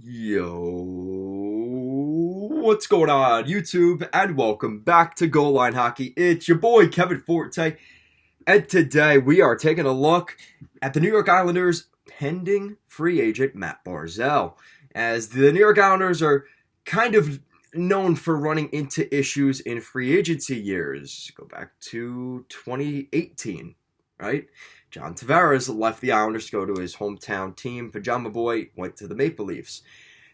Yo, what's going on, YouTube? And welcome back to Goal Line Hockey. It's your boy Kevin Forte, and today we are taking a look at the New York Islanders pending free agent Matt Barzal, as the New York Islanders are kind of known for running into issues in free agency years. Go back to 2018, right? John Tavares left the Islanders to go to his hometown team. Pajama Boy went to the Maple Leafs.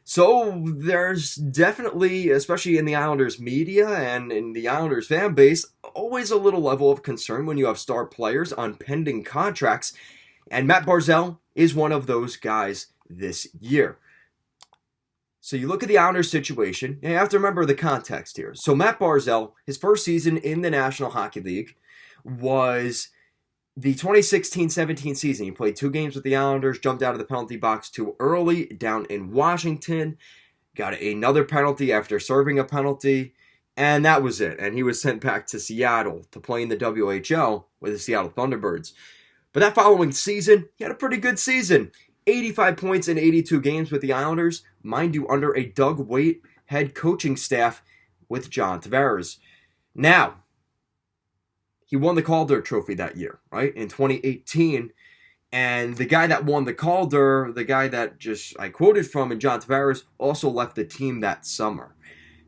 So there's definitely, especially in the Islanders media and in the Islanders fan base, always a little level of concern when you have star players on pending contracts. And Matt Barzal is one of those guys this year. So you look at the Islanders situation, and you have to remember the context here. So Matt Barzal, his first season in the National Hockey League was the 2016-17 season. He played 2 games with the Islanders, jumped out of the penalty box too early down in Washington, got another penalty after serving a penalty, and that was it. And he was sent back to Seattle to play in the WHL with the Seattle Thunderbirds. But that following season, he had a pretty good season. 85 points in 82 games with the Islanders, mind you, under a Doug Weight head coaching staff with John Tavares. Now, he won the Calder Trophy that year, right, in 2018. And the guy that won the Calder, the guy that I quoted from, and John Tavares, also left the team that summer.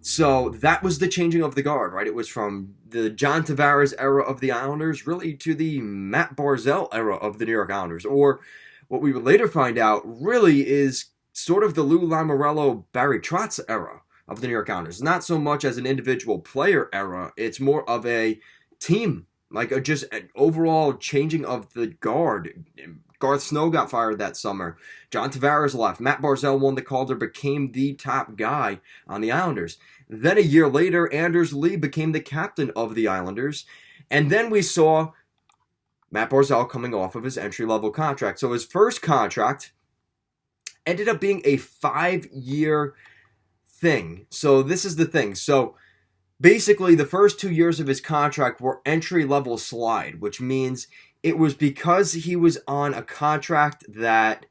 So that was the changing of the guard, right? It was from the John Tavares era of the Islanders really to the Matt Barzal era of the New York Islanders. Or what we would later find out really is sort of the Lou Lamoriello, Barry Trotz era of the New York Islanders. Not so much as an individual player era. It's more of a team, like just an overall changing of the guard. Garth Snow got fired that summer. John Tavares left. Matt Barzal won the Calder, became the top guy on the Islanders. Then a year later, Anders Lee became the captain of the Islanders. And then we saw Matt Barzal coming off of his entry-level contract. So his first contract ended up being a 5-year thing. So this is the thing. So basically, the first 2 years of his contract were entry-level slide, which means it was because he was on a contract that,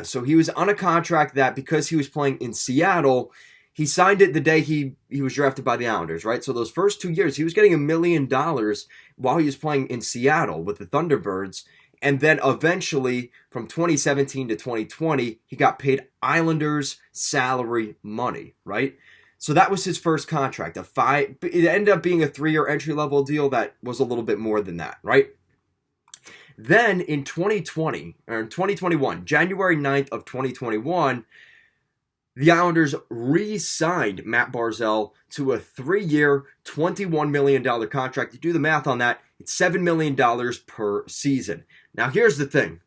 so he was on a contract that because he was playing in Seattle, he signed it the day he was drafted by the Islanders, right? So those first 2 years, he was getting $1 million while he was playing in Seattle with the Thunderbirds. And then eventually, from 2017 to 2020, he got paid Islanders salary money, right? So that was his first contract. It ended up being a 3-year entry-level deal that was a little bit more than that, right? Then in 2021, January 9th of 2021, the Islanders re-signed Matt Barzal to a 3-year, $21 million contract. You do the math on that, it's $7 million per season. Now here's the thing.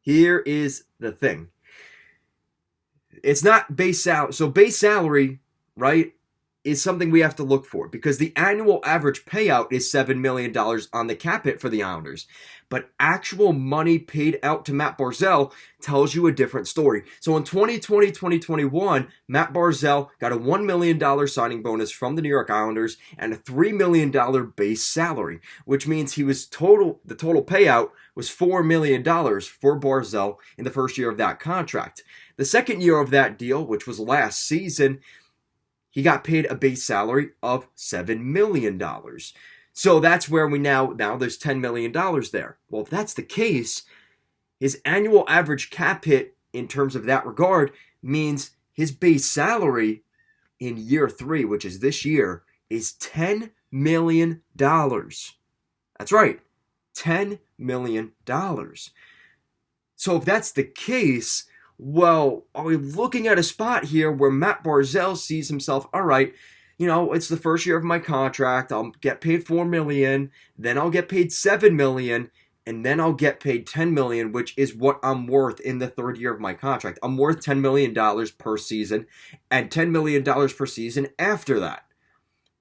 Here is the thing. It's not base salary. So base salary, right, is something we have to look for because the annual average payout is $7 million on the cap hit for the Islanders. But actual money paid out to Matt Barzal tells you a different story. So in 2020-2021, Matt Barzal got a $1 million signing bonus from the New York Islanders and a $3 million base salary, which means the total payout was $4 million for Barzal in the first year of that contract. The second year of that deal, which was last season, he got paid a base salary of $7 million. So that's where we now there's $10 million there. Well, if that's the case, his annual average cap hit in terms of that regard means his base salary in year 3, which is this year, is $10 million. That's right, $10 million. So if that's the case, well, are we looking at a spot here where Matt Barzal sees himself, all right, it's the first year of my contract. I'll get paid $4 million, then I'll get paid $7 million, and then I'll get paid $10 million, which is what I'm worth in the third year of my contract. I'm worth $10 million per season and $10 million per season after that.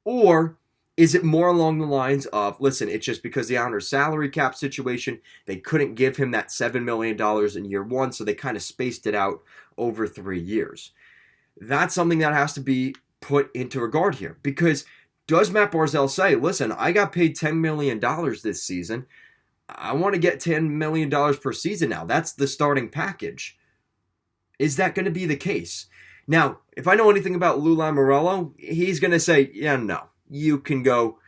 Or is it more along the lines of, listen, it's just because the Islanders' salary cap situation, they couldn't give him that $7 million in year 1, so they kind of spaced it out over 3 years. That's something that has to be put into regard here. Because does Matt Barzal say, listen, I got paid $10 million this season. I want to get $10 million per season now. That's the starting package. Is that going to be the case? Now, if I know anything about Lou Lamoriello, he's going to say, yeah, no, you can go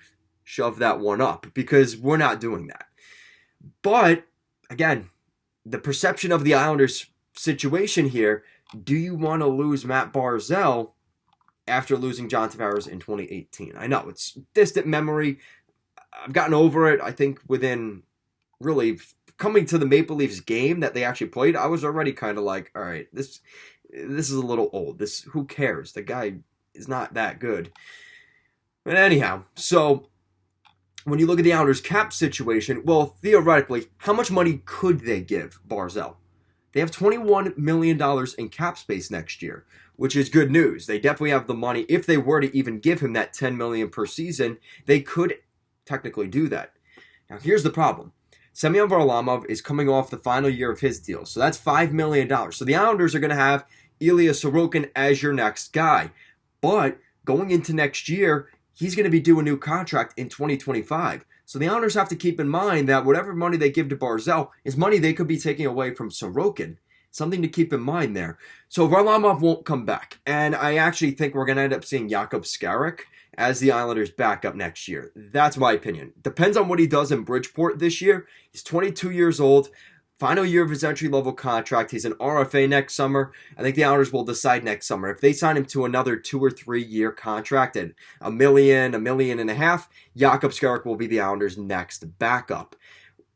shove that one up because we're not doing that. But, again, the perception of the Islanders situation here, do you want to lose Matt Barzal after losing John Tavares in 2018? I know, it's distant memory. I've gotten over it, I think, within really coming to the Maple Leafs game that they actually played. I was already kind of like, all right, this is a little old. Who cares? The guy is not that good. But anyhow, so when you look at the Islanders' cap situation, well, theoretically, how much money could they give Barzal? They have $21 million in cap space next year, which is good news. They definitely have the money. If they were to even give him that $10 million per season, they could technically do that. Now, here's the problem. Semyon Varlamov is coming off the final year of his deal, so that's $5 million. So the Islanders are going to have Ilya Sorokin as your next guy. But going into next year, he's going to be due a new contract in 2025. So the Islanders have to keep in mind that whatever money they give to Barzal is money they could be taking away from Sorokin. Something to keep in mind there. So Varlamov won't come back. And I actually think we're going to end up seeing Jakub Skarek as the Islanders' backup next year. That's my opinion. Depends on what he does in Bridgeport this year. He's 22 years old. Final year of his entry-level contract. He's an RFA next summer. I think the Islanders will decide next summer. If they sign him to another 2 or 3 year contract at $1 million, $1.5 million, Jakub Skarek will be the Islanders' next backup.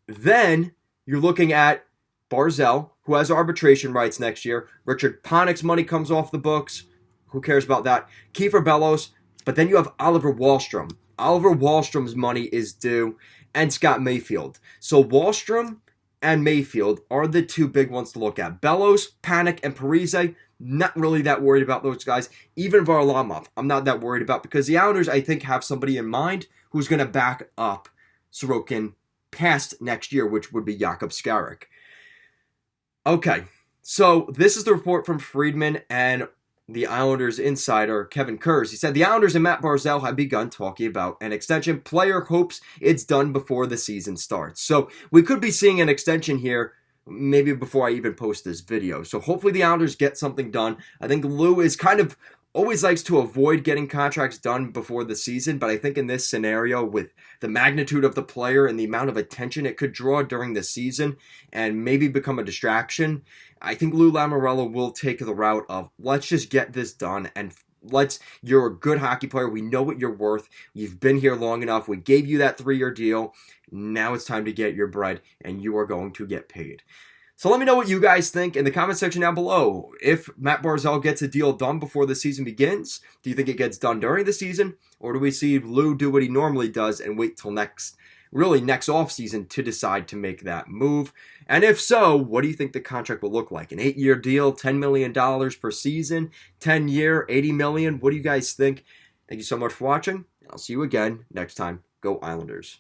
Then you're looking at Barzal, who has arbitration rights next year. Richard Panik's money comes off the books. Who cares about that? Kiefer Bellows. But then you have Oliver Wahlstrom. Oliver Wahlstrom's money is due. And Scott Mayfield. So Wahlstrom and Mayfield are the two big ones to look at. Bellows, Panik, and Parise, not really that worried about those guys. Even Varlamov, I'm not that worried about because the Islanders, I think, have somebody in mind who's going to back up Sorokin past next year, which would be Jakub Skarek. Okay, so this is the report from Friedman and the Islanders insider, Kevin Kurz. He said the Islanders and Matt Barzal have begun talking about an extension. Player hopes it's done before the season starts. So we could be seeing an extension here maybe before I even post this video. So hopefully the Islanders get something done. I think Lou is kind of always likes to avoid getting contracts done before the season, but I think in this scenario, with the magnitude of the player and the amount of attention it could draw during the season and maybe become a distraction, I think Lou Lamoriello will take the route of let's just get this done and you're a good hockey player. We know what you're worth. You've been here long enough. We gave you that 3-year deal. Now it's time to get your bread and you are going to get paid. So let me know what you guys think in the comment section down below. If Matt Barzal gets a deal done before the season begins, do you think it gets done during the season? Or do we see Lou do what he normally does and wait till next offseason to decide to make that move? And if so, what do you think the contract will look like? An 8-year deal, $10 million per season, 10-year, $80 million? What do you guys think? Thank you so much for watching. I'll see you again next time. Go Islanders.